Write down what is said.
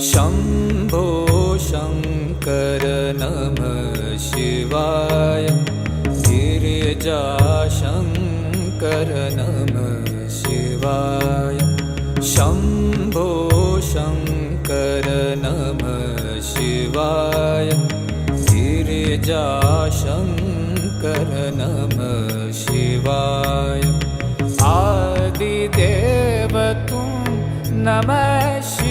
शम्भो शङ्कर नमः शिवाय गिरिजाशङ्कर नमः शिवाय शम्भो शङ्कर नमः शिवाय गिरिजाशङ्कर नमः शिवाय आदिदेव तुम नमः शिवाय